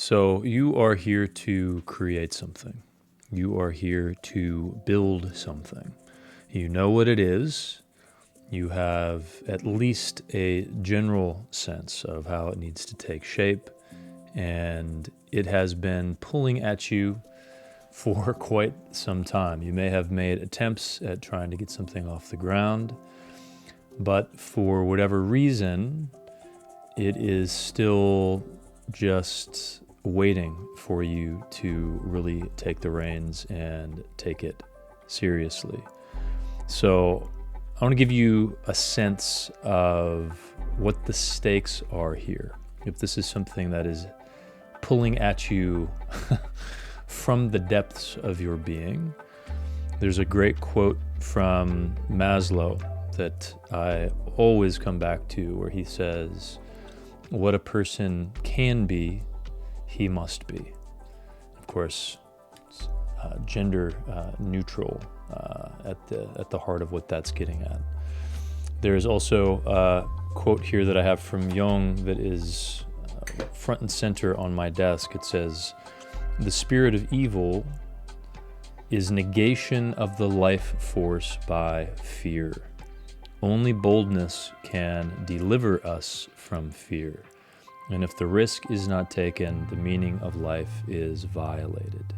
So you are here to create something. You are here to build something. You know what it is. You have at least a general sense of how it needs to take shape, and it has been pulling at you for quite some time. You may have made attempts at trying to get something off the ground, but for whatever reason, it is still just waiting for you to really take the reins and take it seriously. So I want to give you a sense of what the stakes are here. If this is something that is pulling at you from the depths of your being, there's a great quote from Maslow that I always come back to, where he says, "What a person can be, he must be." Of course, it's gender neutral at the heart of what that's getting at. There's also a quote here that I have from Jung that is front and center on my desk. It says, "The spirit of evil is negation of the life force by fear. Only boldness can deliver us from fear. And if the risk is not taken, the meaning of life is violated."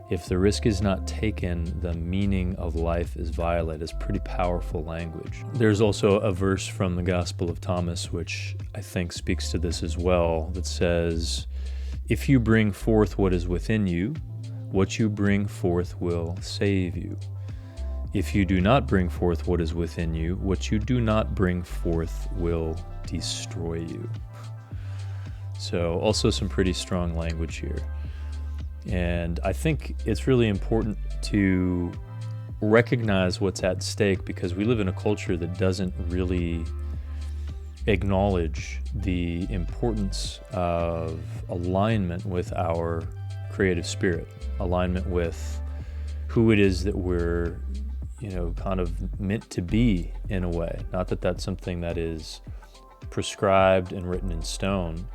If the risk is not taken, the meaning of life is violated. It's pretty powerful language. There's also a verse from the Gospel of Thomas, which I think speaks to this as well, that says, "If you bring forth what is within you, what you bring forth will save you. If you do not bring forth what is within you, what you do not bring forth will destroy you." So also some pretty strong language here. And I think it's really important to recognize what's at stake, because we live in a culture that doesn't really acknowledge the importance of alignment with our creative spirit, alignment with who it is that we're, kind of meant to be in a way. Not that that's something that is prescribed and written in stone,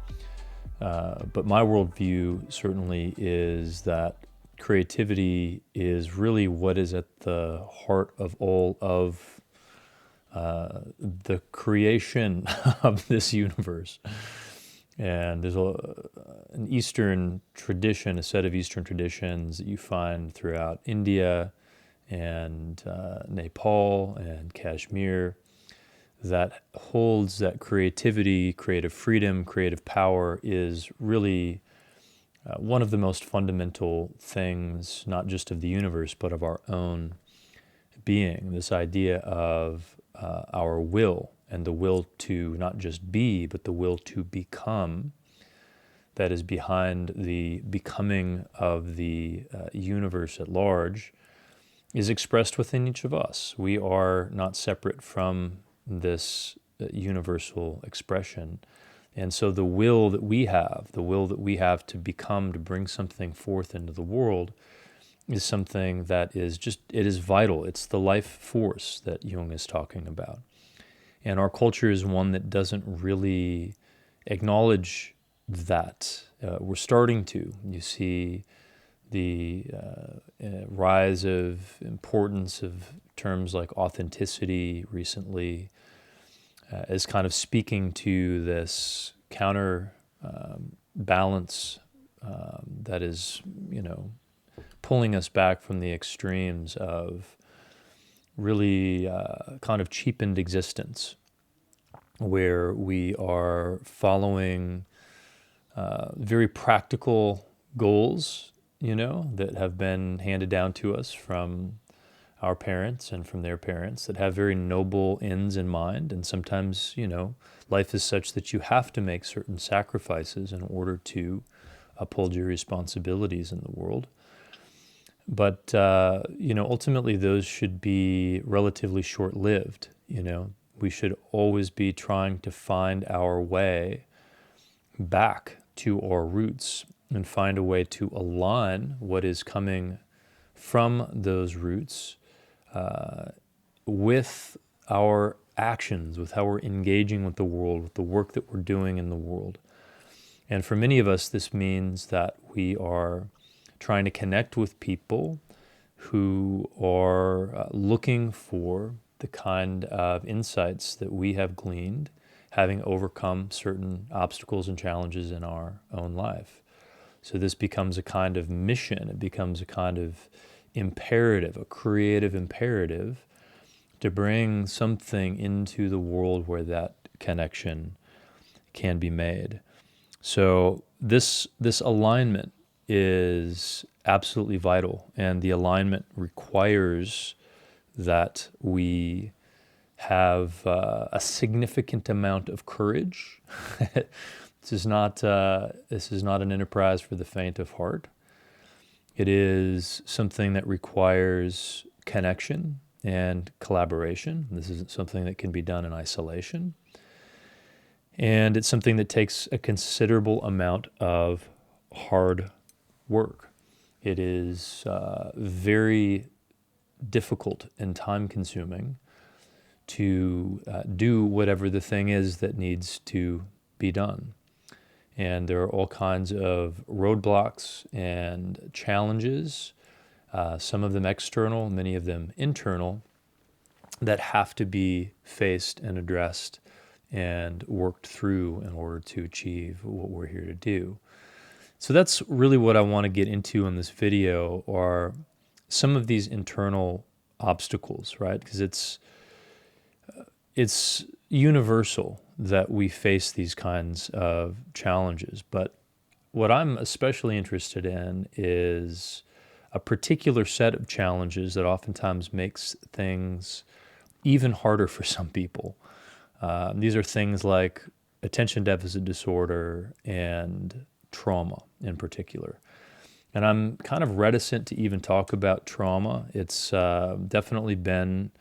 but my worldview certainly is that creativity is really what is at the heart of all of the creation of this universe. And there's an Eastern tradition, a set of Eastern traditions that you find throughout India and Nepal and Kashmir, that holds that creativity, creative freedom, creative power is really one of the most fundamental things, not just of the universe, but of our own being. This idea of our will, and the will to not just be, but the will to become, that is behind the becoming of the universe at large, is expressed within each of us. We are not separate from this universal expression. And so the will that we have, to become, to bring something forth into the world, is something that is it is vital. It's the life force that Jung is talking about. And our culture is one that doesn't really acknowledge that. We're starting to. You see the rise of importance of terms like authenticity recently as kind of speaking to this counter balance that is, pulling us back from the extremes of really kind of cheapened existence, where we are following very practical goals, that have been handed down to us from our parents and from their parents, that have very noble ends in mind. And sometimes, life is such that you have to make certain sacrifices in order to uphold your responsibilities in the world. But, ultimately those should be relatively short-lived. We should always be trying to find our way back to our roots and find a way to align what is coming from those roots with our actions, with how we're engaging with the world, with the work that we're doing in the world. And for many of us, this means that we are trying to connect with people who are looking for the kind of insights that we have gleaned, having overcome certain obstacles and challenges in our own life. So this becomes a kind of mission. It becomes a kind of imperative, a creative imperative to bring something into the world where that connection can be made. So this alignment is absolutely vital, and the alignment requires that we have a significant amount of courage. This is not an enterprise for the faint of heart. It is something that requires connection and collaboration. This isn't something that can be done in isolation. And it's something that takes a considerable amount of hard work. It is very difficult and time-consuming to do whatever the thing is that needs to be done. And there are all kinds of roadblocks and challenges, some of them external, many of them internal, that have to be faced and addressed and worked through in order to achieve what we're here to do. So that's really what I want to get into in this video, are some of these internal obstacles, right? Because it's universal that we face these kinds of challenges. But what I'm especially interested in is a particular set of challenges that oftentimes makes things even harder for some people. These are things like attention deficit disorder and trauma in particular. And I'm kind of reticent to even talk about trauma. It's definitely been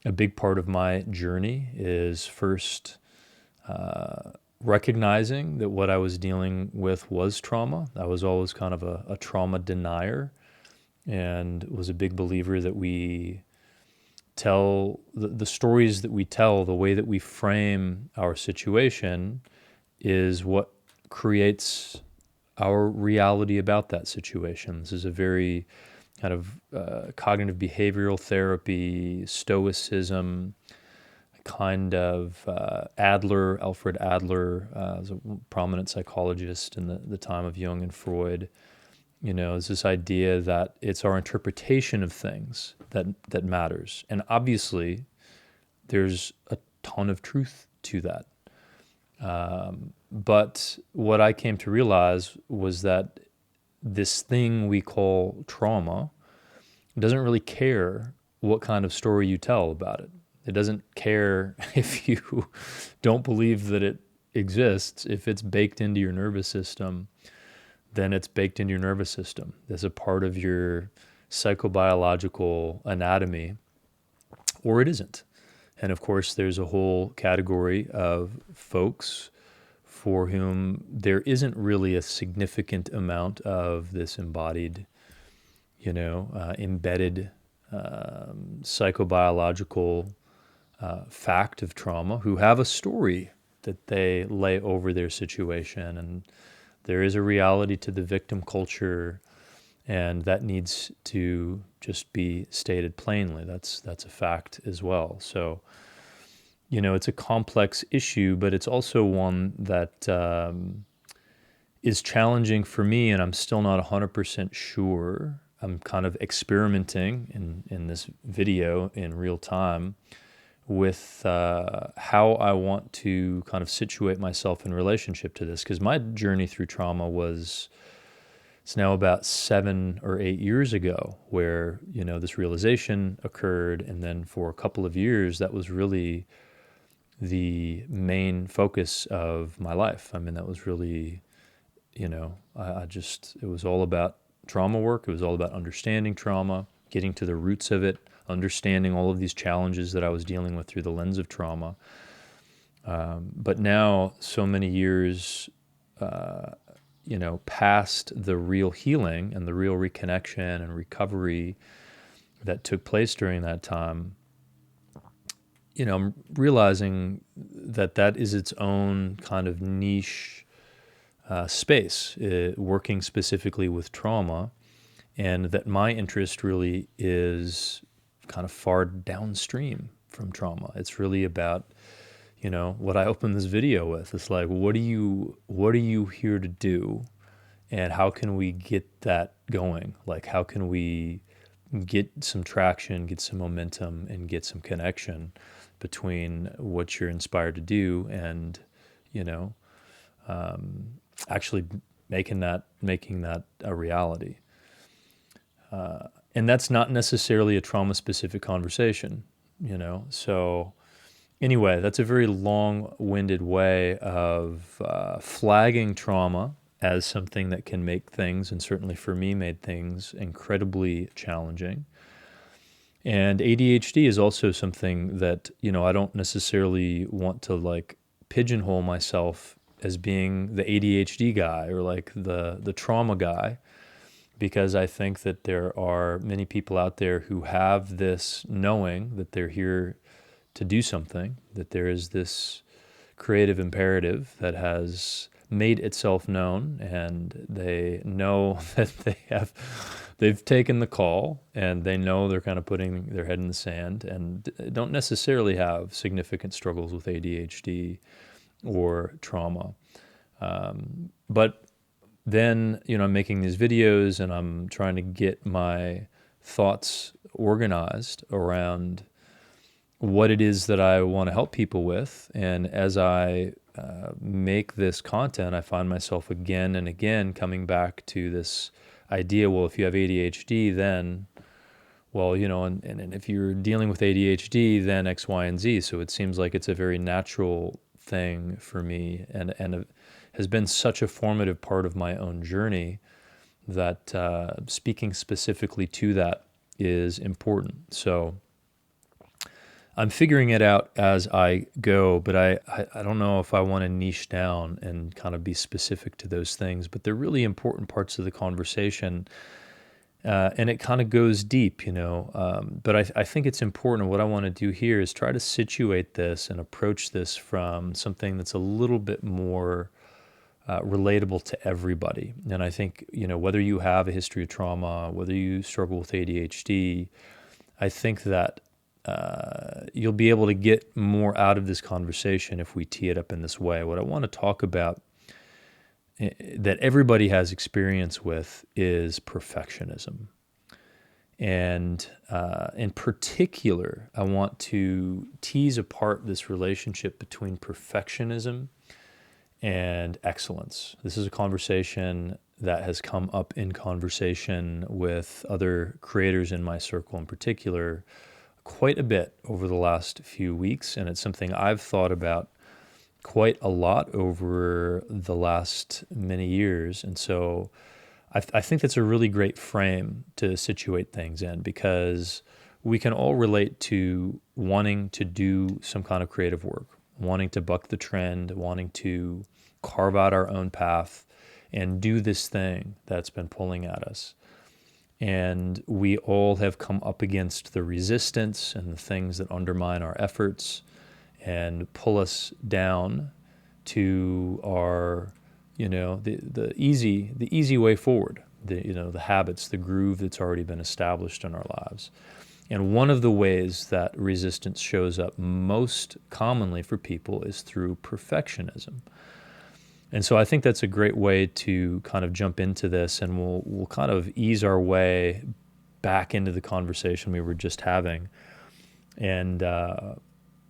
a big part of my journey, is first recognizing that what I was dealing with was trauma. I was always kind of a trauma denier, and was a big believer that we tell the stories that we tell, the way that we frame our situation is what creates our reality about that situation. This is a very kind of cognitive behavioral therapy, stoicism, kind of Alfred Adler, was a prominent psychologist in the time of Jung and Freud. You know, it's this idea that it's our interpretation of things that matters. And obviously, there's a ton of truth to that. But what I came to realize was that this thing we call trauma doesn't really care what kind of story you tell about it. It doesn't care if you don't believe that it exists. If it's baked into your nervous system, then it's baked into your nervous system. There's a part of your psychobiological anatomy, or it isn't. And of course, there's a whole category of folks for whom there isn't really a significant amount of this embodied, embedded psychobiological fact of trauma, who have a story that they lay over their situation. And there is a reality to the victim culture, and that needs to just be stated plainly. That's a fact as well. So, it's a complex issue, but it's also one that is challenging for me, and I'm still not 100% sure. I'm kind of experimenting in this video in real time with how I want to kind of situate myself in relationship to this, because my journey through trauma it's now about 7 or 8 years ago, where, this realization occurred, and then for a couple of years, that was really the main focus of my life. I mean, that was really, it was all about trauma work. It was all about understanding trauma, getting to the roots of it, understanding all of these challenges that I was dealing with through the lens of trauma. But now, so many years, past the real healing and the real reconnection and recovery that took place during that time, I'm realizing that is its own kind of niche space, working specifically with trauma, and that my interest really is kind of far downstream from trauma. It's really about, what I opened this video with. It's like, what are you here to do, and how can we get that going? Like, how can we get some traction, get some momentum, and get some connection between what you're inspired to do and, actually making that a reality. And that's not necessarily a trauma-specific conversation, So anyway, that's a very long-winded way of flagging trauma as something that can make things, and certainly for me made things, incredibly challenging. And ADHD is also something that, I don't necessarily want to pigeonhole myself as being the ADHD guy or the trauma guy, because I think that there are many people out there who have this knowing that they're here to do something, that there is this creative imperative that has made itself known, and they know that they've taken the call, and they know they're kind of putting their head in the sand, and don't necessarily have significant struggles with ADHD or trauma. But then, I'm making these videos and I'm trying to get my thoughts organized around what it is that I want to help people with. And as I make this content, I find myself again and again coming back to this idea, well, if you have ADHD, then, well, and if you're dealing with ADHD, then X, Y, and Z. So it seems like it's a very natural thing for me, and has been such a formative part of my own journey that speaking specifically to that is important. So I'm figuring it out as I go, but I don't know if I want to niche down and kind of be specific to those things, but they're really important parts of the conversation, and it kind of goes deep, but I think it's important. What I want to do here is try to situate this and approach this from something that's a little bit more relatable to everybody. And I think, whether you have a history of trauma, whether you struggle with ADHD, I think that you'll be able to get more out of this conversation if we tee it up in this way. What I want to talk about that everybody has experience with is perfectionism. And in particular, I want to tease apart this relationship between perfectionism and excellence. This is a conversation that has come up in conversation with other creators in my circle in particular quite a bit over the last few weeks, and it's something I've thought about quite a lot over the last many years. And so I think that's a really great frame to situate things in, because we can all relate to wanting to do some kind of creative work, wanting to buck the trend, wanting to carve out our own path and do this thing that's been pulling at us. And we all have come up against the resistance and the things that undermine our efforts and pull us down to our, the easy way forward, the habits, the groove that's already been established in our lives. And one of the ways that resistance shows up most commonly for people is through perfectionism. And so I think that's a great way to kind of jump into this, and we'll kind of ease our way back into the conversation we were just having and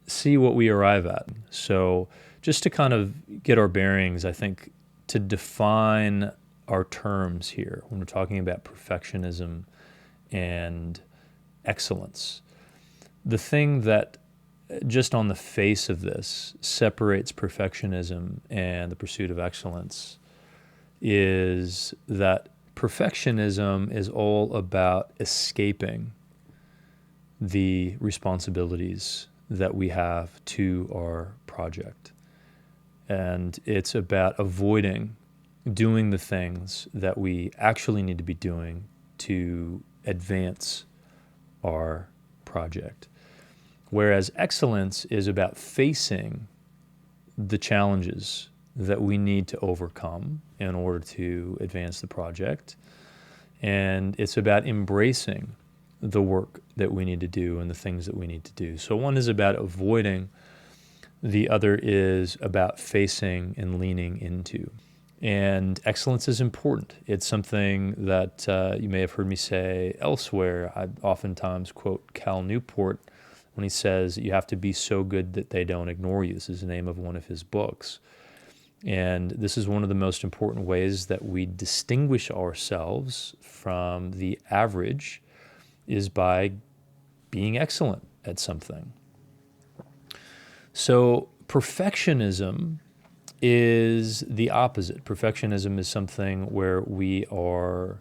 see what we arrive at. So just to kind of get our bearings, I think to define our terms here when we're talking about perfectionism and excellence, the thing that just on the face of this separates perfectionism and the pursuit of excellence is that perfectionism is all about escaping the responsibilities that we have to our project. And it's about avoiding doing the things that we actually need to be doing to advance our project. Whereas excellence is about facing the challenges that we need to overcome in order to advance the project. And it's about embracing the work that we need to do and the things that we need to do. So one is about avoiding, the other is about facing and leaning into. And excellence is important. It's something that you may have heard me say elsewhere. I oftentimes quote Cal Newport when he says, you have to be so good that they don't ignore you. This is the name of one of his books. And this is one of the most important ways that we distinguish ourselves from the average, is by being excellent at something. So perfectionism is the opposite. Perfectionism is something where we are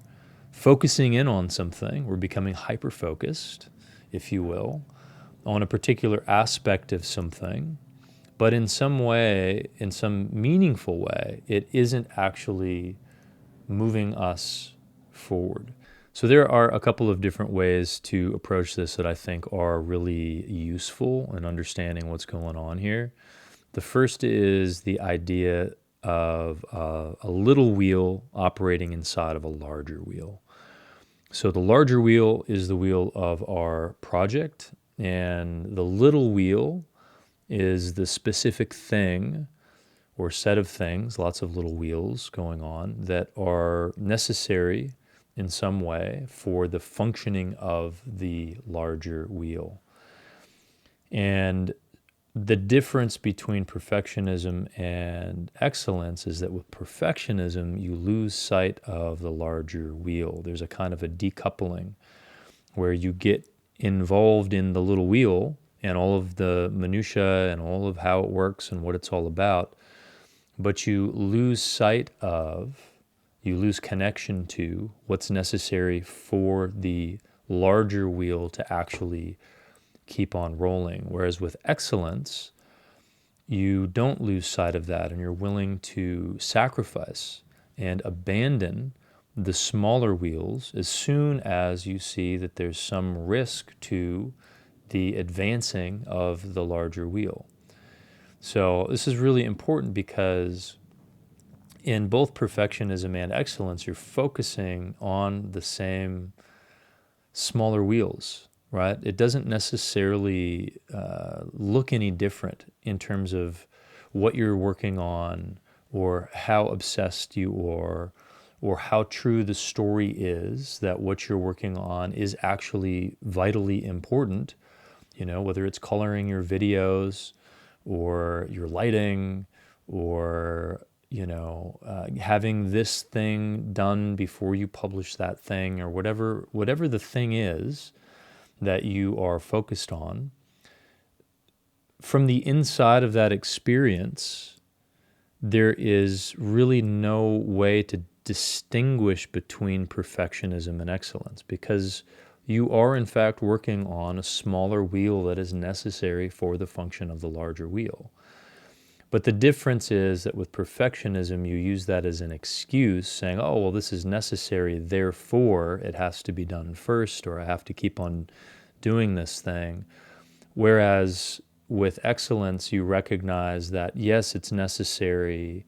focusing in on something. We're becoming hyper-focused, if you will, on a particular aspect of something. But in some way, in some meaningful way, it isn't actually moving us forward. So there are a couple of different ways to approach this that I think are really useful in understanding what's going on here. The first is the idea of a little wheel operating inside of a larger wheel. So the larger wheel is the wheel of our project, and the little wheel is the specific thing or set of things, lots of little wheels going on, that are necessary in some way for the functioning of the larger wheel. And the difference between perfectionism and excellence is that with perfectionism, you lose sight of the larger wheel. There's a kind of a decoupling where you get involved in the little wheel and all of the minutia and all of how it works and what it's all about, but you lose sight of, you lose connection to what's necessary for the larger wheel to actually keep on rolling. Whereas with excellence, you don't lose sight of that, and you're willing to sacrifice and abandon the smaller wheels as soon as you see that there's some risk to the advancing of the larger wheel. So this is really important because in both perfectionism and excellence, you're focusing on the same smaller wheels, right? It doesn't necessarily look any different in terms of what you're working on or how obsessed you are or how true the story is that what you're working on is actually vitally important, you know, whether it's coloring your videos or your lighting or, you know, having this thing done before you publish that thing or whatever the thing is that you are focused on. From the inside of that experience, there is really no way to distinguish between perfectionism and excellence because you are in fact working on a smaller wheel that is necessary for the function of the larger wheel. But the difference is that with perfectionism, you use that as an excuse, saying, oh, well, this is necessary, therefore it has to be done first, or I have to keep on doing this thing. Whereas with excellence, you recognize that, yes, it's necessary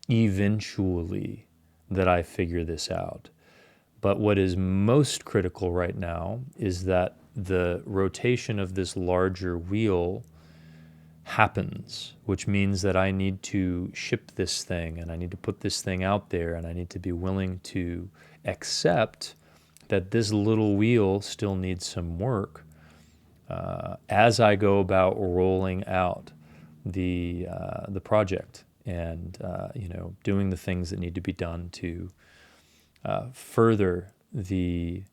eventually that I figure this out. But what is most critical right now is that the rotation of this larger wheel happens, which means that I need to ship this thing and I need to put this thing out there and I need to be willing to accept that this little wheel still needs some work as I go about rolling out the project and doing the things that need to be done to further the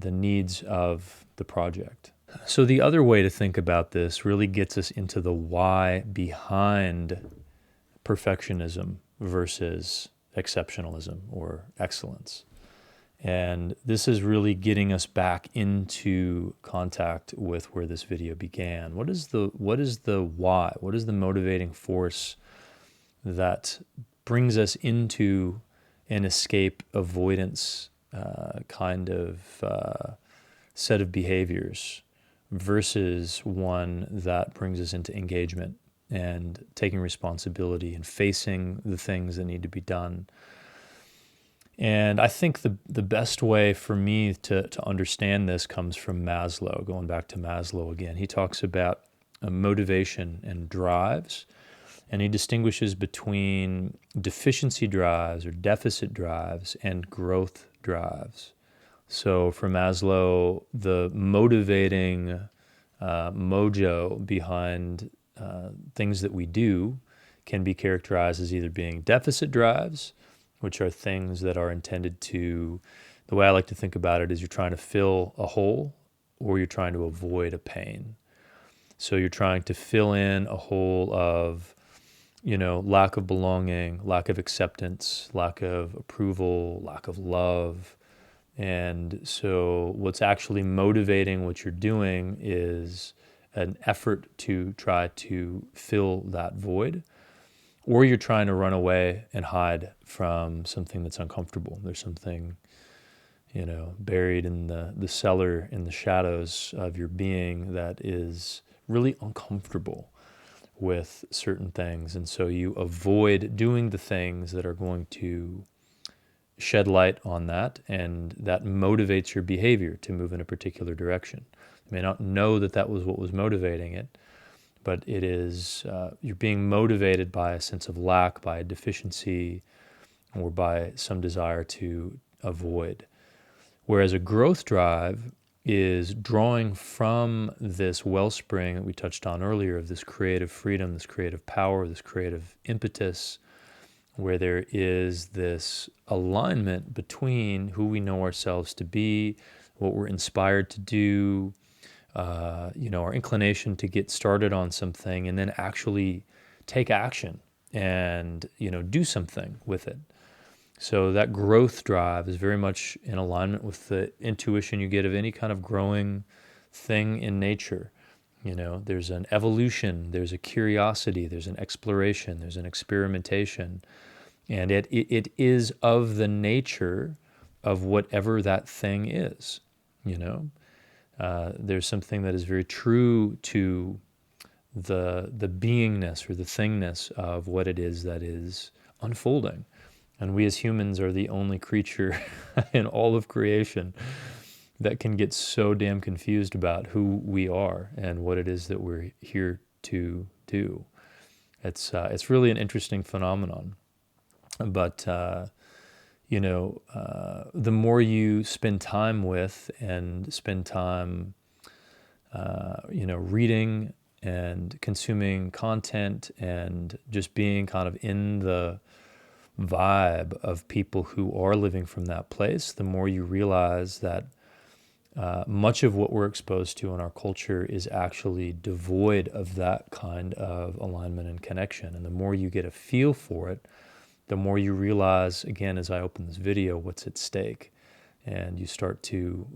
needs of the project. So the other way to think about this really gets us into the why behind perfectionism versus exceptionalism or excellence. And this is really getting us back into contact with where this video began. What is the why? What is the motivating force that brings us into an escape avoidance kind of set of behaviors versus one that brings us into engagement and taking responsibility and facing the things that need to be done. And I think the best way for me to understand this comes from Maslow, going back to Maslow again. He talks about motivation and drives, and he distinguishes between deficiency drives or deficit drives and growth drives. So for Maslow, the motivating mojo behind things that we do can be characterized as either being deficit drives, which are things that are intended to, the way I like to think about it is you're trying to fill a hole or you're trying to avoid a pain. So you're trying to fill in a hole of, lack of belonging, lack of acceptance, lack of approval, lack of love. And so what's actually motivating what you're doing is an effort to try to fill that void, or you're trying to run away and hide from something that's uncomfortable. There's something, buried in the cellar, in the shadows of your being that is really uncomfortable with certain things. And so you avoid doing the things that are going to shed light on that, and that motivates your behavior to move in a particular direction. You may not know that that was what was motivating it, but it is, you're being motivated by a sense of lack, by a deficiency, or by some desire to avoid. Whereas a growth drive is drawing from this wellspring that we touched on earlier of this creative freedom, this creative power, this creative impetus, where there is this alignment between who we know ourselves to be, what we're inspired to do, our inclination to get started on something and then actually take action and, do something with it. So that growth drive is very much in alignment with the intuition you get of any kind of growing thing in nature. There's an evolution, there's a curiosity, there's an exploration, there's an experimentation. And it is of the nature of whatever that thing is, There's something that is very true to the beingness or the thingness of what it is that is unfolding. And we as humans are the only creature in all of creation that can get so damn confused about who we are and what it is that we're here to do. It's really an interesting phenomenon. But, the more you spend time with and spend time, reading and consuming content and just being kind of in the vibe of people who are living from that place, the more you realize that much of what we're exposed to in our culture is actually devoid of that kind of alignment and connection. And the more you get a feel for it, the more you realize, again, as I open this video, what's at stake. And you start to,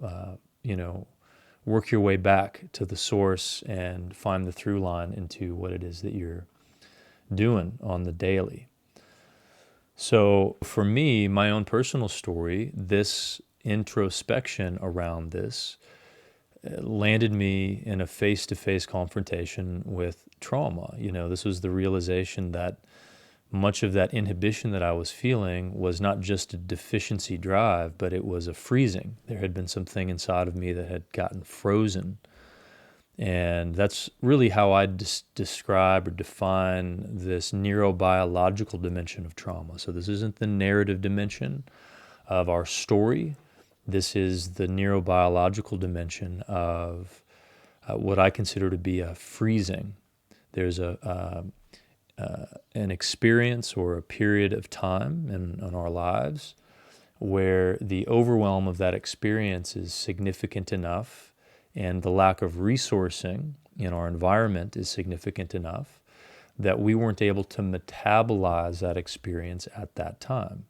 work your way back to the source and find the through line into what it is that you're doing on the daily. So for me, my own personal story, this introspection around this landed me in a face-to-face confrontation with trauma. This was the realization that much of that inhibition that I was feeling was not just a deficiency drive, but it was a freezing. There had been something inside of me that had gotten frozen. And that's really how I describe or define this neurobiological dimension of trauma. So this isn't the narrative dimension of our story. This is the neurobiological dimension of what I consider to be a freezing. There's an experience or a period of time in our lives where the overwhelm of that experience is significant enough and the lack of resourcing in our environment is significant enough that we weren't able to metabolize that experience at that time.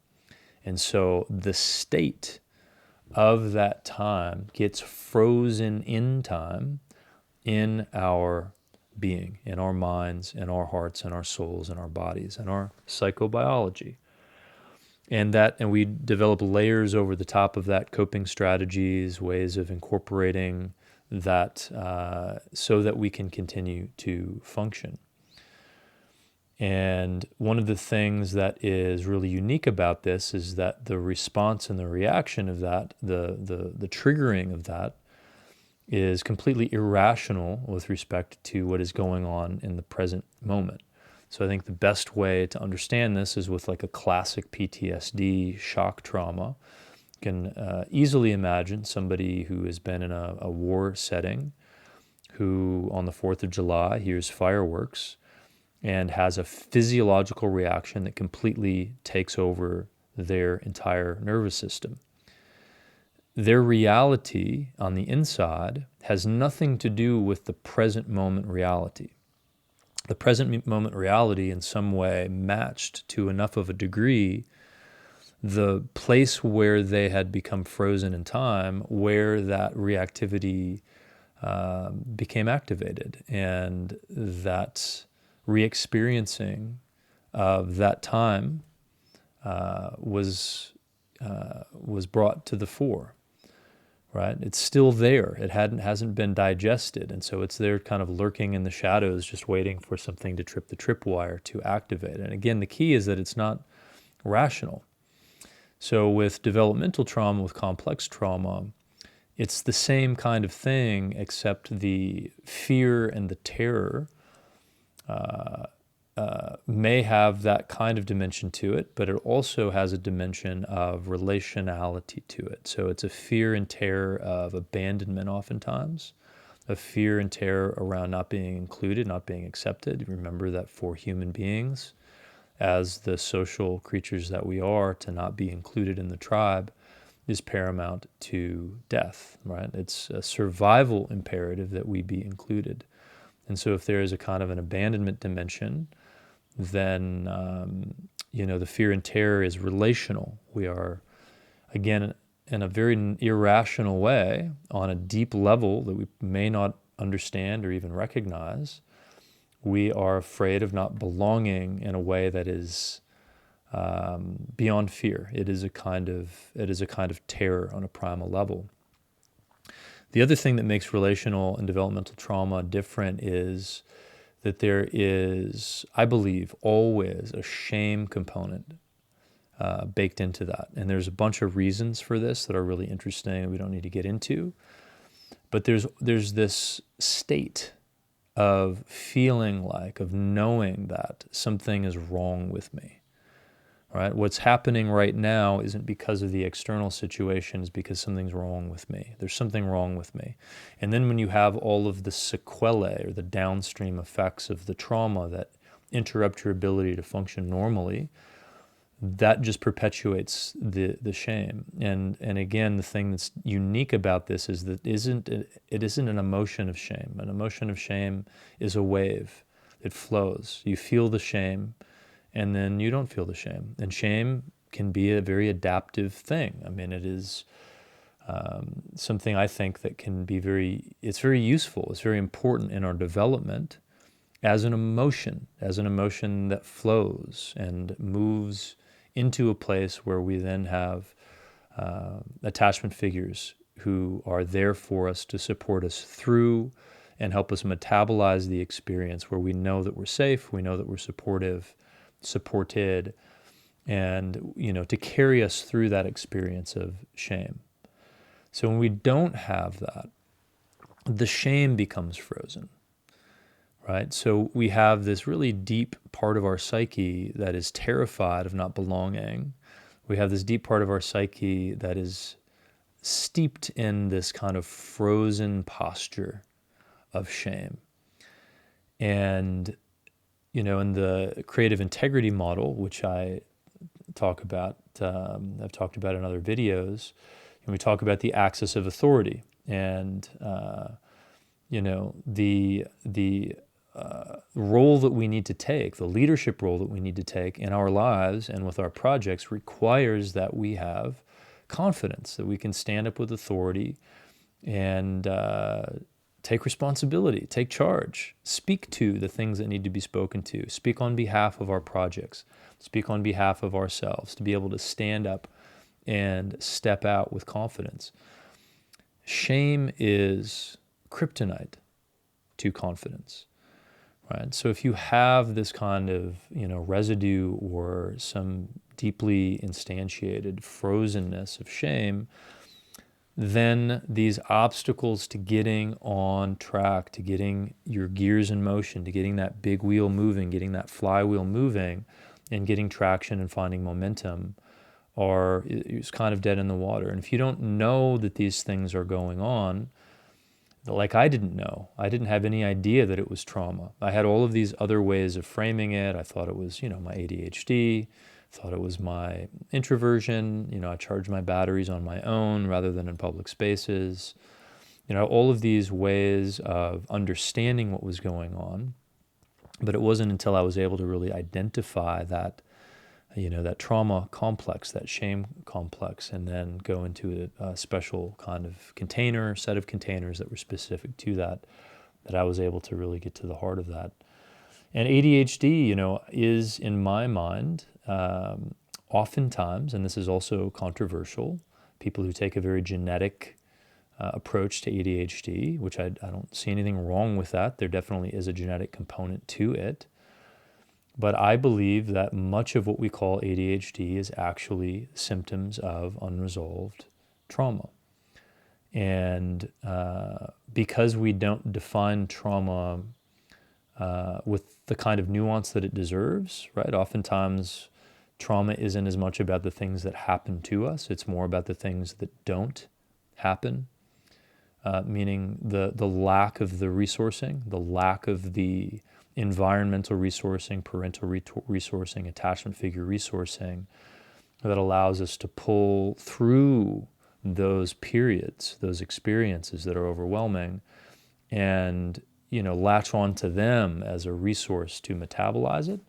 And so the state of that time gets frozen in time in our being, in our minds, in our hearts, in our souls, in our bodies, in our psychobiology. And we develop layers over the top of that, coping strategies, ways of incorporating that so that we can continue to function. And one of the things that is really unique about this is that the response and the reaction of that, the triggering of that, is completely irrational with respect to what is going on in the present moment. So I think the best way to understand this is with like a classic PTSD shock trauma. You can easily imagine somebody who has been in a war setting, who on the 4th of July hears fireworks and has a physiological reaction that completely takes over their entire nervous system. Their reality on the inside has nothing to do with the present moment reality. The present moment reality in some way matched to enough of a degree the place where they had become frozen in time, where that reactivity became activated, and that re-experiencing of that time was brought to the fore. Right? It's still there. It hasn't been digested, and so it's there, kind of lurking in the shadows, just waiting for something to trip the tripwire to activate it. And again, the key is that it's not rational. So with developmental trauma, with complex trauma, it's the same kind of thing, except the fear and the terror may have that kind of dimension to it, but it also has a dimension of relationality to it. So it's a fear and terror of abandonment oftentimes, a fear and terror around not being included, not being accepted. Remember that for human beings, as the social creatures that we are, to not be included in the tribe is paramount to death, right? It's a survival imperative that we be included. And so if there is a kind of an abandonment dimension, then, the fear and terror is relational. We are, again, in a very irrational way, on a deep level that we may not understand or even recognize, we are afraid of not belonging in a way that is beyond fear. It is a kind of terror on a primal level. The other thing that makes relational and developmental trauma different is that there is, I believe, always a shame component baked into that. And there's a bunch of reasons for this that are really interesting and we don't need to get into. But there's this state of feeling like, of knowing that something is wrong with me. Right? What's happening right now isn't because of the external situation, it's because something's wrong with me. There's something wrong with me. And then when you have all of the sequelae or the downstream effects of the trauma that interrupt your ability to function normally, that just perpetuates the shame. And again, the thing that's unique about this is that it isn't an emotion of shame. An emotion of shame is a wave. It flows. You feel the shame, and then you don't feel the shame. And shame can be a very adaptive thing. I mean, it is something I think that can be it's very useful. It's very important in our development as an emotion that flows and moves into a place where we then have attachment figures who are there for us to support us through and help us metabolize the experience, where we know that we're safe, we know that we're supported, and to carry us through that experience of shame. So when we don't have that, the shame becomes frozen, right? So we have this really deep part of our psyche that is terrified of not belonging. We have this deep part of our psyche that is steeped in this kind of frozen posture of shame. And in the creative integrity model, which I talk about, I've talked about in other videos, and we talk about the axis of authority, and the role that we need to take, the leadership role that we need to take in our lives and with our projects, requires that we have confidence, that we can stand up with authority and take responsibility, take charge, speak to the things that need to be spoken to, speak on behalf of our projects, speak on behalf of ourselves, to be able to stand up and step out with confidence. Shame is kryptonite to confidence, right? So if you have this kind of, residue or some deeply instantiated frozenness of shame, then these obstacles to getting on track, to getting your gears in motion, to getting that big wheel moving, getting that flywheel moving, and getting traction and finding momentum is kind of dead in the water. And if you don't know that these things are going on, like I didn't know, I didn't have any idea that it was trauma. I had all of these other ways of framing it. I thought it was, my ADHD, thought it was my introversion. I charged my batteries on my own rather than in public spaces. All of these ways of understanding what was going on. But it wasn't until I was able to really identify that, that trauma complex, that shame complex, and then go into a special kind of set of containers that were specific to that I was able to really get to the heart of that. And ADHD, is in my mind, oftentimes, and this is also controversial, people who take a very genetic approach to ADHD, which I don't see anything wrong with that. There definitely is a genetic component to it. But I believe that much of what we call ADHD is actually symptoms of unresolved trauma. And because we don't define trauma with the kind of nuance that it deserves, right? Oftentimes, trauma isn't as much about the things that happen to us. It's more about the things that don't happen, meaning the lack of the resourcing, the lack of the environmental resourcing, parental resourcing, attachment figure resourcing that allows us to pull through those periods, those experiences that are overwhelming, and latch onto them as a resource to metabolize it.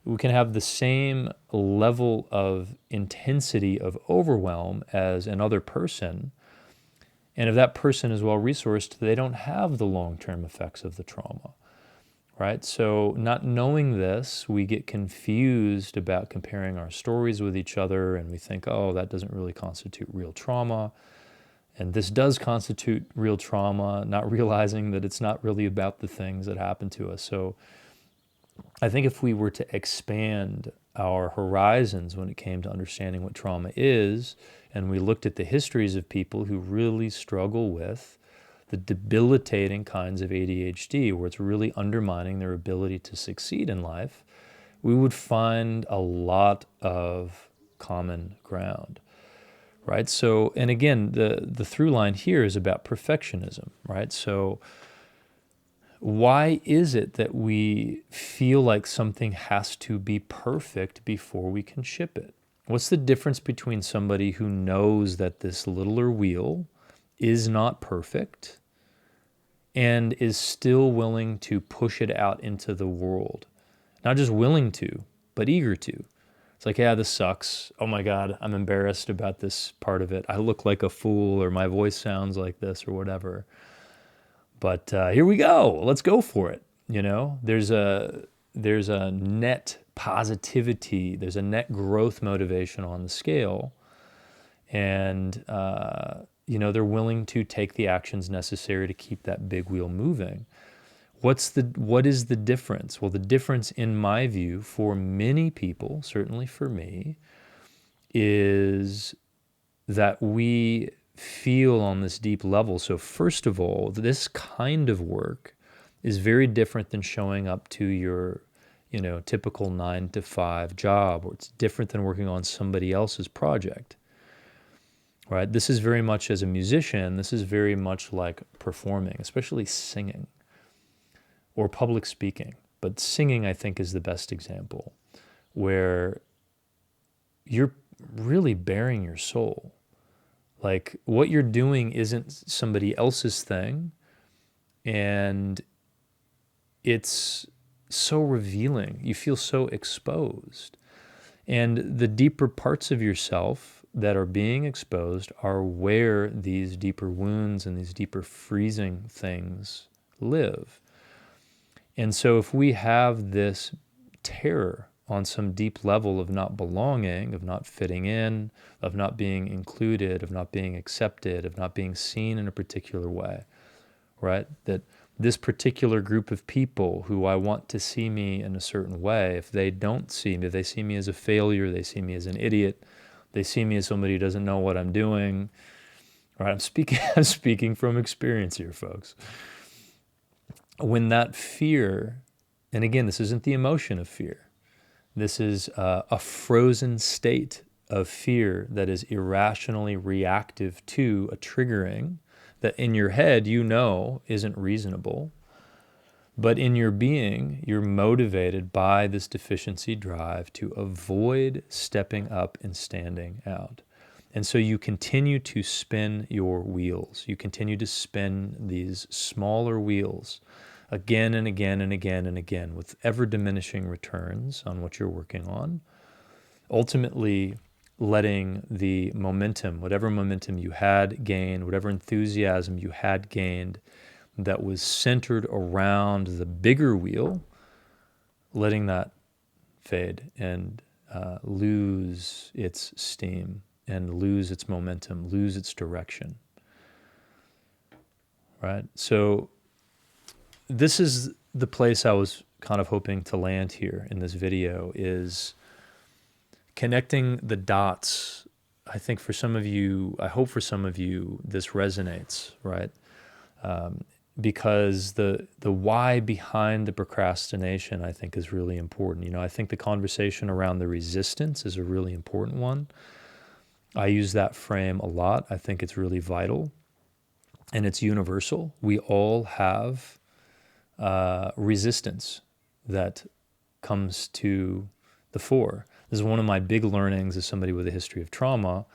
We can have the same level of intensity of overwhelm as another person, and if that person is well resourced, they don't have the long-term effects of the trauma. Right? So not knowing this, we get confused about comparing our stories with each other, and we think, oh, that doesn't really constitute real trauma. And this does constitute real trauma, not realizing that it's not really about the things that happen to us. So I think if we were to expand our horizons when it came to understanding what trauma is, and we looked at the histories of people who really struggle with the debilitating kinds of ADHD, where it's really undermining their ability to succeed in life, we would find a lot of common ground, right? So, and again, the through line here is about perfectionism, right? So why is it that we feel like something has to be perfect before we can ship it? What's the difference between somebody who knows that this littler wheel is not perfect and is still willing to push it out into the world? Not just willing to, but eager to. It's like, yeah, this sucks. Oh my God, I'm embarrassed about this part of it. I look like a fool, or my voice sounds like this, or whatever. But here we go. Let's go for it. There's a net positivity. There's a net growth motivation on the scale. And they're willing to take the actions necessary to keep that big wheel moving. What is the difference? Well, the difference, in my view, for many people, certainly for me, is that we feel on this deep level. So first of all, this kind of work is very different than showing up to your, typical 9-to-5 job, or it's different than working on somebody else's project. Right? This is very much, as a musician, this is very much like performing, especially singing or public speaking. But singing, I think, is the best example, where you're really bearing your soul. Like, what you're doing isn't somebody else's thing, and it's so revealing. You feel so exposed. And the deeper parts of yourself that are being exposed are where these deeper wounds and these deeper freezing things live. And so if we have this terror on some deep level of not belonging, of not fitting in, of not being included, of not being accepted, of not being seen in a particular way, right? That this particular group of people who I want to see me in a certain way, if they don't see me, if they see me as a failure, they see me as an idiot, they see me as somebody who doesn't know what I'm doing, right? I'm speaking from experience here, folks. When that fear, and again, this isn't the emotion of fear, this is a frozen state of fear that is irrationally reactive to a triggering that in your head you know isn't reasonable, but in your being you're motivated by this deficiency drive to avoid stepping up and standing out. And so you continue to spin your wheels. You continue to spin these smaller wheels again and again and again and again with ever diminishing returns on what you're working on, ultimately letting the momentum, whatever momentum you had gained, whatever enthusiasm you had gained that was centered around the bigger wheel, letting that fade and lose its steam and lose its momentum, lose its direction, right? So this is the place I was kind of hoping to land here in this video, is connecting the dots. I think for some of you, I hope for some of you, this resonates, right? Because the why behind the procrastination, I think, is really important. You know, I think the conversation around the resistance is a really important one. I use that frame a lot. I think it's really vital, and it's universal. We all have resistance that comes to the fore. This is one of my big learnings as somebody with a history of trauma,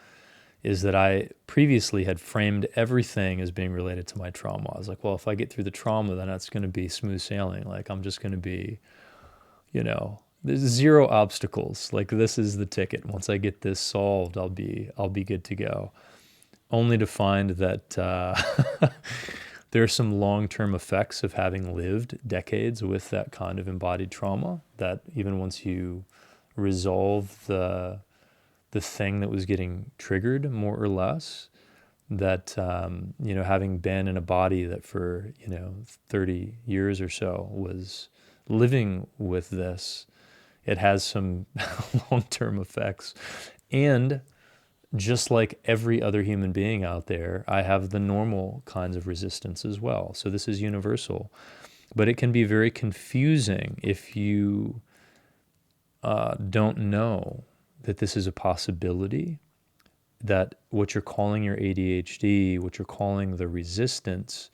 is that I previously had framed everything as being related to my trauma. I was like, well, if I get through the trauma, then that's going to be smooth sailing. Like, I'm just going to be, there's zero obstacles. Like, this is the ticket. Once I get this solved, I'll be good to go. Only to find that there are some long-term effects of having lived decades with that kind of embodied trauma, that even once you resolve the thing that was getting triggered, more or less, that, having been in a body that for, 30 years or so was living with this, it has some long-term effects. And just like every other human being out there, I have the normal kinds of resistance as well. So this is universal. But it can be very confusing if you don't know that this is a possibility, that what you're calling your ADHD, what you're calling the resistance,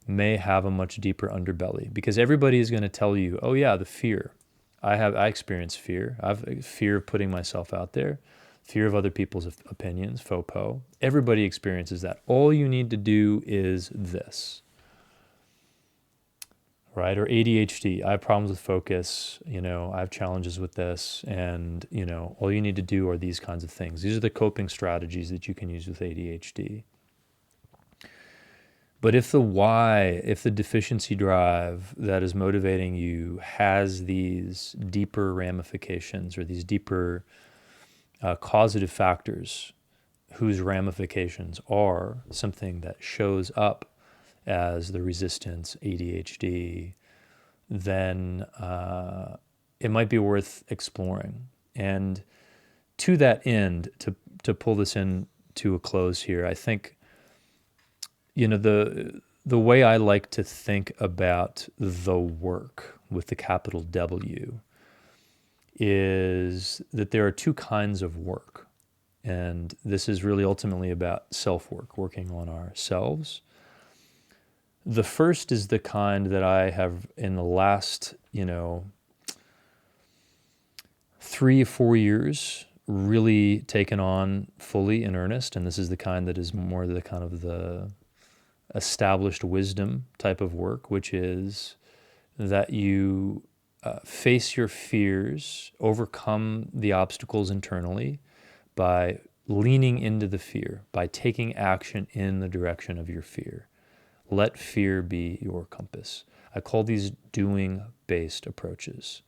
may have a much deeper underbelly. Because everybody is going to tell you, oh yeah, the fear. I experience fear. I've fear of putting myself out there, fear of other people's opinions, FOPO. Everybody experiences that. All you need to do is this, right? Or ADHD, I have problems with focus, I have challenges with this, and, all you need to do are these kinds of things. These are the coping strategies that you can use with ADHD. But if the why, if the deficiency drive that is motivating you has these deeper ramifications, or these deeper causative factors whose ramifications are something that shows up as the resistance, ADHD, then it might be worth exploring. And to that end, to pull this in to a close here, I think, the way I like to think about the work with the capital W is that there are two kinds of work. And this is really ultimately about self-work, working on ourselves. The first is the kind that I have in the last, 3 or 4 years really taken on fully in earnest. And this is the kind that is more the kind of the established wisdom type of work, which is that you face your fears, overcome the obstacles internally by leaning into the fear, by taking action in the direction of your fear. Let fear be your compass. I call these doing-based approaches,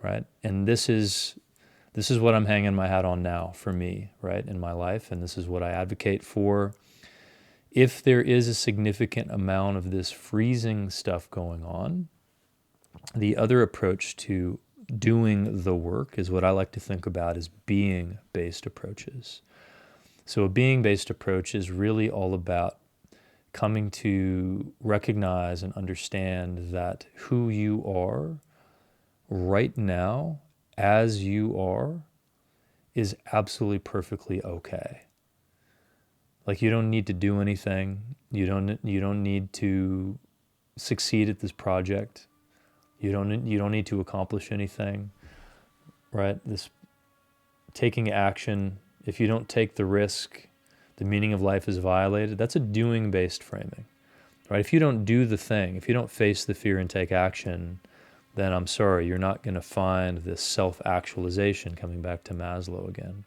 right? And this is what I'm hanging my hat on now for me, right, in my life. And this is what I advocate for If there is a significant amount of this freezing stuff going on, the other approach to doing the work is what I like to think about as being-based approaches. So a being-based approach is really all about coming to recognize and understand that who you are right now, as you are, is absolutely perfectly okay. Like, you don't need to do anything. You don't need to succeed at this project. You don't need to accomplish anything, right? This taking action, if you don't take the risk, the meaning of life is violated. That's a doing-based framing, right? If you don't do the thing, if you don't face the fear and take action, then I'm sorry, you're not going to find this self-actualization, coming back to Maslow again.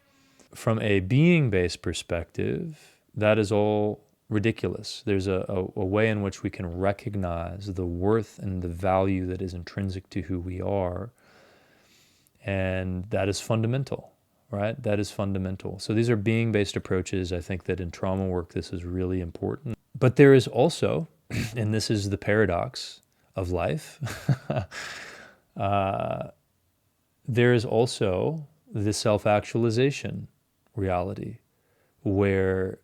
From a being-based perspective, that is all ridiculous. There's a way in which we can recognize the worth and the value that is intrinsic to who we are, and that is fundamental, right? That is fundamental. So these are being-based approaches. I think that in trauma work, this is really important. But there is also, and this is the paradox of life, there is also the self-actualization reality, where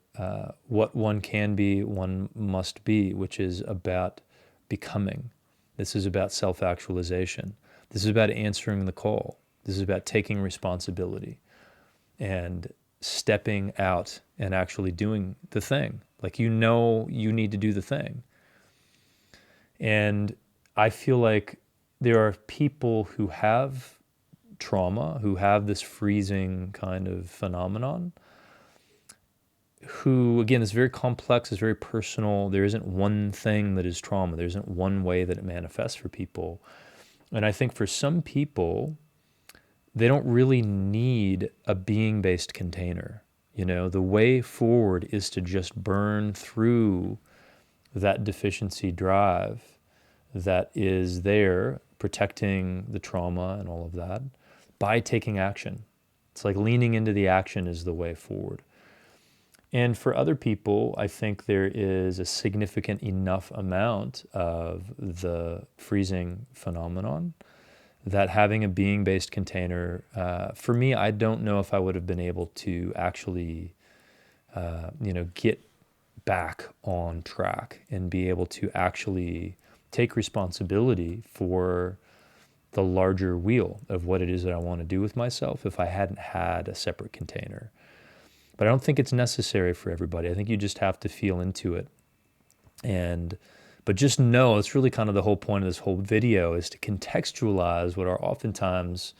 what one can be, one must be, which is about becoming. This is about self-actualization. This is about answering the call. This is about taking responsibility and stepping out and actually doing the thing. Like, you need to do the thing. And I feel like there are people who have trauma, who have this freezing kind of phenomenon, who, again, is very complex, is very personal. There isn't one thing that is trauma. There isn't one way that it manifests for people. And I think for some people, they don't really need a being-based container. You know, the way forward is to just burn through that deficiency drive that is there, protecting the trauma and all of that, by taking action. It's like leaning into the action is the way forward. And for other people, I think there is a significant enough amount of the freezing phenomenon that having a being-based container, for me, I don't know if I would have been able to actually, get back on track and be able to actually take responsibility for the larger wheel of what it is that I want to do with myself if I hadn't had a separate container. But I don't think it's necessary for everybody. I think you just have to feel into it. But just know, it's really kind of the whole point of this whole video, is to contextualize what are oftentimes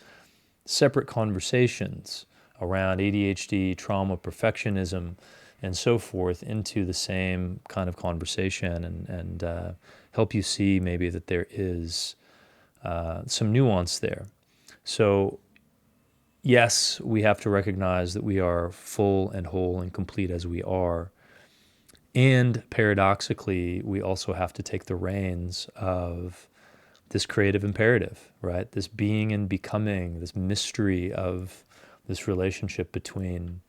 separate conversations around ADHD, trauma, perfectionism, and so forth into the same kind of conversation, and help you see maybe that there is some nuance there. So yes, we have to recognize that we are full and whole and complete as we are. And paradoxically, we also have to take the reins of this creative imperative, right? This being and becoming, this mystery of this relationship between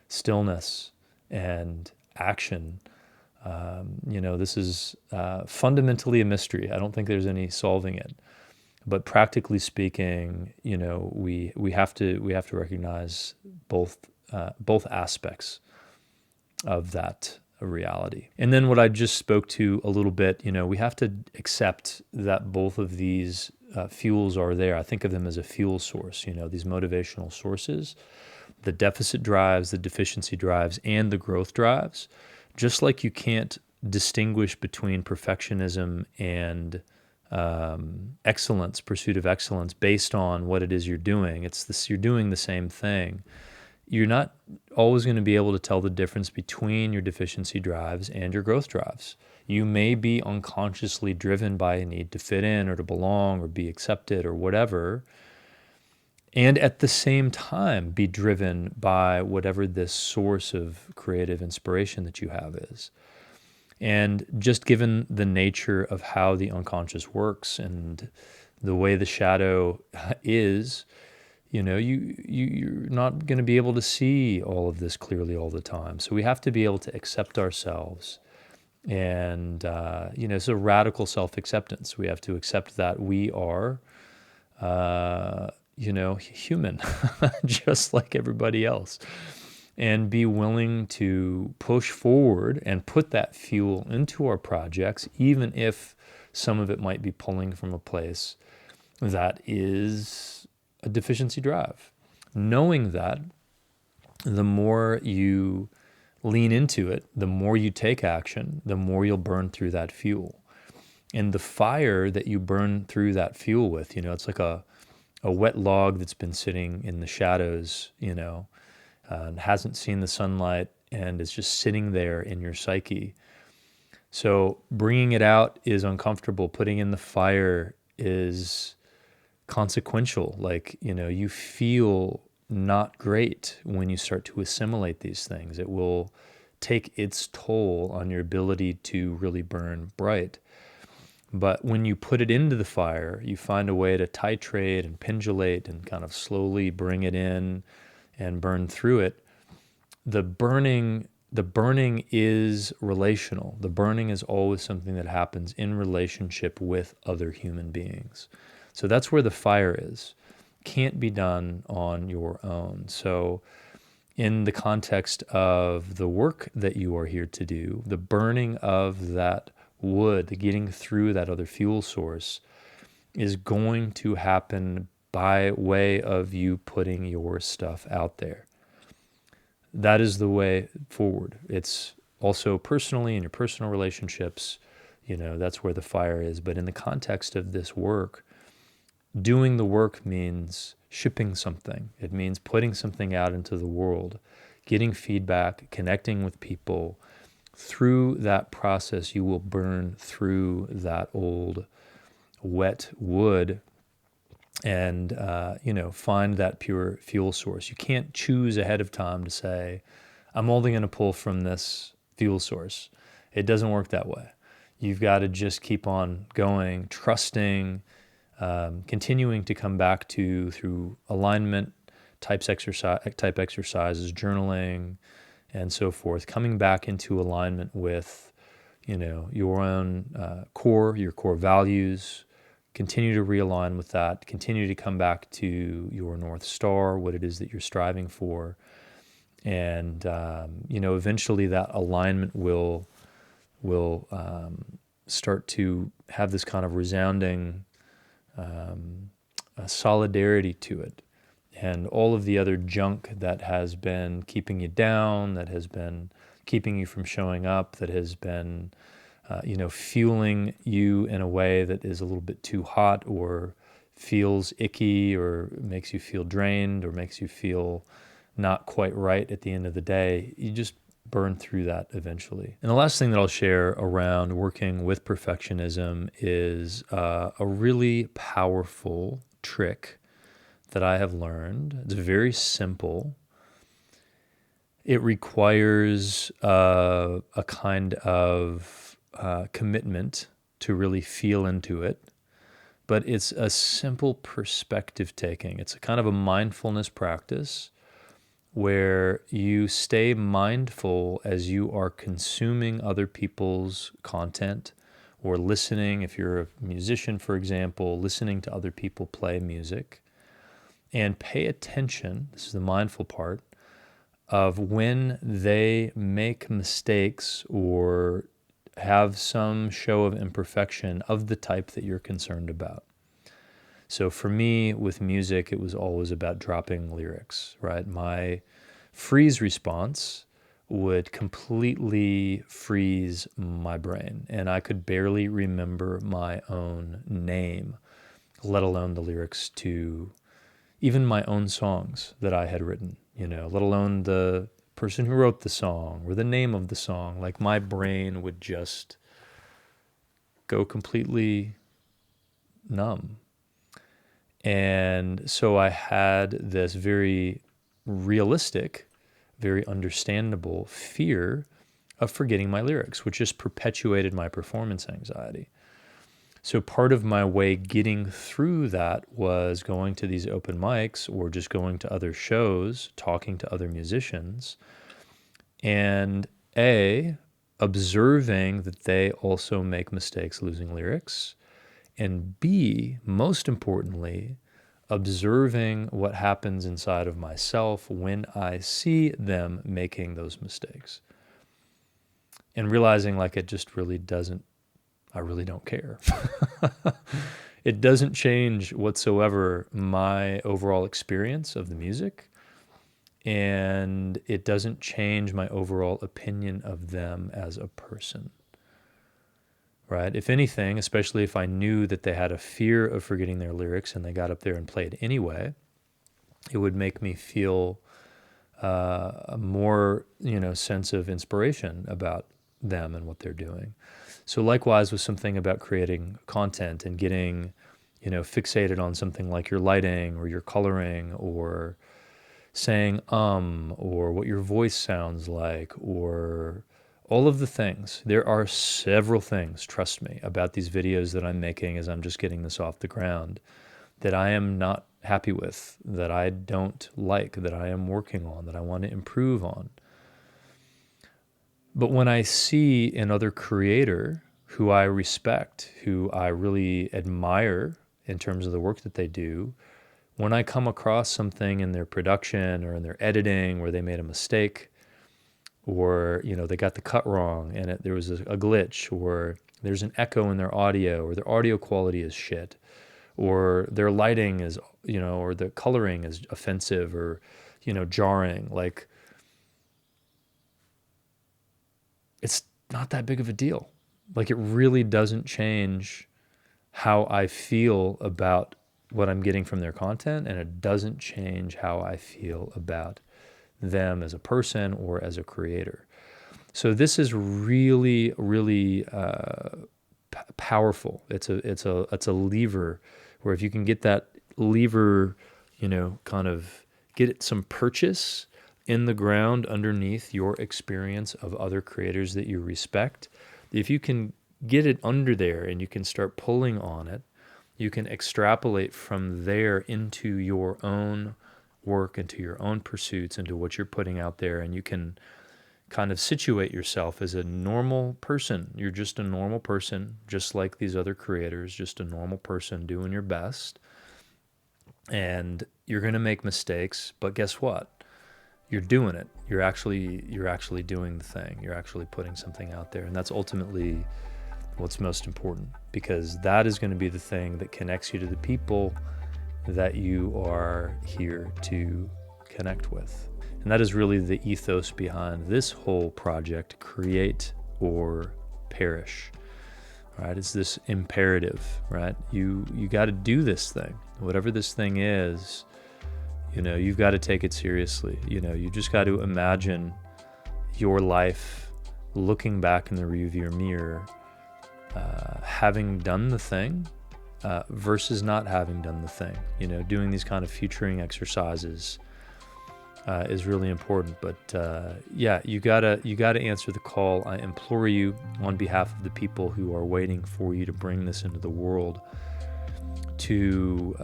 stillness and action. This is fundamentally a mystery. I don't think there's any solving it. But practically speaking, we have to recognize both aspects of that reality. And then what I just spoke to a little bit, we have to accept that both of these fuels are there. I think of them as a fuel source, these motivational sources, the deficit drives, the deficiency drives, and the growth drives. Just like you can't distinguish between perfectionism and excellence, pursuit of excellence, based on what it is you're doing. You're doing the same thing. You're not always going to be able to tell the difference between your deficiency drives and your growth drives. You may be unconsciously driven by a need to fit in or to belong or be accepted or whatever, and at the same time be driven by whatever this source of creative inspiration that you have is. And just given the nature of how the unconscious works and the way the shadow is, you're not going to be able to see all of this clearly all the time. So we have to be able to accept ourselves And, it's a radical self-acceptance. We have to accept that we are, human, just like everybody else, and be willing to push forward and put that fuel into our projects, even if some of it might be pulling from a place that is a deficiency drive. Knowing that, the more you lean into it, the more you take action, the more you'll burn through that fuel. And the fire that you burn through that fuel with, it's like a wet log that's been sitting in the shadows, hasn't seen the sunlight and is just sitting there in your psyche. So bringing it out is uncomfortable. Putting in the fire is consequential. Like, you feel not great when you start to assimilate these things. It will take its toll on your ability to really burn bright. But when you put it into the fire, you find a way to titrate and pendulate and kind of slowly bring it in and burn through it. The burning is relational. The burning is always something that happens in relationship with other human beings. So that's where the fire is. Can't be done on your own. So in the context of the work that you are here to do, the burning of that wood, the getting through that other fuel source, is going to happen by way of you putting your stuff out there. That is the way forward. It's also personally in your personal relationships, that's where the fire is. But in the context of this work, doing the work means shipping something. It means putting something out into the world, getting feedback, connecting with people. Through that process, you will burn through that old wet wood and, find that pure fuel source. You can't choose ahead of time to say, I'm only going to pull from this fuel source. It doesn't work that way. You've got to just keep on going, trusting, continuing to come back to through alignment type exercises, journaling, and so forth, coming back into alignment with, your own your core values. Continue to realign with that. Continue to come back to your North Star, what it is that you're striving for, and eventually that alignment will start to have this kind of resounding solidarity to it. And all of the other junk that has been keeping you down, that has been keeping you from showing up, that has been, fueling you in a way that is a little bit too hot or feels icky or makes you feel drained or makes you feel not quite right at the end of the day, you just burn through that eventually. And the last thing that I'll share around working with perfectionism is a really powerful trick that I have learned. It's very simple. It requires a kind of commitment to really feel into it, but it's a simple perspective taking. It's a kind of a mindfulness practice where you stay mindful as you are consuming other people's content or listening, if you're a musician, for example, listening to other people play music. And pay attention, this is the mindful part, of when they make mistakes or have some show of imperfection of the type that you're concerned about. So for me, with music, it was always about dropping lyrics, right? My freeze response would completely freeze my brain, and I could barely remember my own name, let alone the lyrics to even my own songs that I had written, let alone the person who wrote the song or the name of the song. Like, my brain would just go completely numb. And so I had this very realistic, very understandable fear of forgetting my lyrics, which just perpetuated my performance anxiety. So part of my way getting through that was going to these open mics or just going to other shows, talking to other musicians, and observing that they also make mistakes losing lyrics, and B, most importantly, observing what happens inside of myself when I see them making those mistakes, and realizing like it just really doesn't, I really don't care. It doesn't change whatsoever my overall experience of the music, and it doesn't change my overall opinion of them as a person, right? If anything, especially if I knew that they had a fear of forgetting their lyrics and they got up there and played anyway, it would make me feel a more, sense of inspiration about them and what they're doing. So likewise with something about creating content and getting, fixated on something like your lighting or your coloring or saying or what your voice sounds like or all of the things. There are several things, trust me, about these videos that I'm making as I'm just getting this off the ground that I am not happy with, that I don't like, that I am working on, that I want to improve on. But when I see another creator who I respect, who I really admire in terms of the work that they do, when I come across something in their production or in their editing where they made a mistake, or they got the cut wrong and there was a glitch, or there's an echo in their audio, or their audio quality is shit, or their lighting is, or the coloring is offensive or, jarring, like, it's not that big of a deal. Like, it really doesn't change how I feel about what I'm getting from their content, and it doesn't change how I feel about them as a person or as a creator. So this is really, really powerful. It's a lever where if you can get that lever, kind of get it some purchase in the ground underneath your experience of other creators that you respect, if you can get it under there and you can start pulling on it, you can extrapolate from there into your own work, into your own pursuits, into what you're putting out there, and you can kind of situate yourself as a normal person. You're just a normal person, just like these other creators, just a normal person doing your best. And you're going to make mistakes, but guess what? You're doing it. You're actually doing the thing. You're actually putting something out there, and that's ultimately what's most important, because that is going to be the thing that connects you to the people that you are here to connect with. And that is really the ethos behind this whole project, create or perish, right? It's this imperative, right? You got to do this thing, whatever this thing is. You've got to take it seriously. You just got to imagine your life looking back in the rearview mirror, having done the thing versus not having done the thing. Doing these kind of futuring exercises is really important. But you gotta answer the call. I implore you on behalf of the people who are waiting for you to bring this into the world to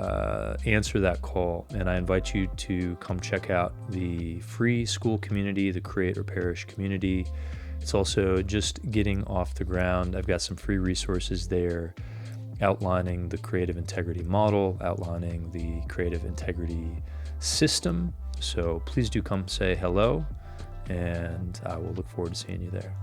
answer that call. And I invite you to come check out the free school community, the Create or Perish community. It's also just getting off the ground. I've got some free resources there outlining the creative integrity model, outlining the creative integrity system. So please do come say hello, and I will look forward to seeing you there.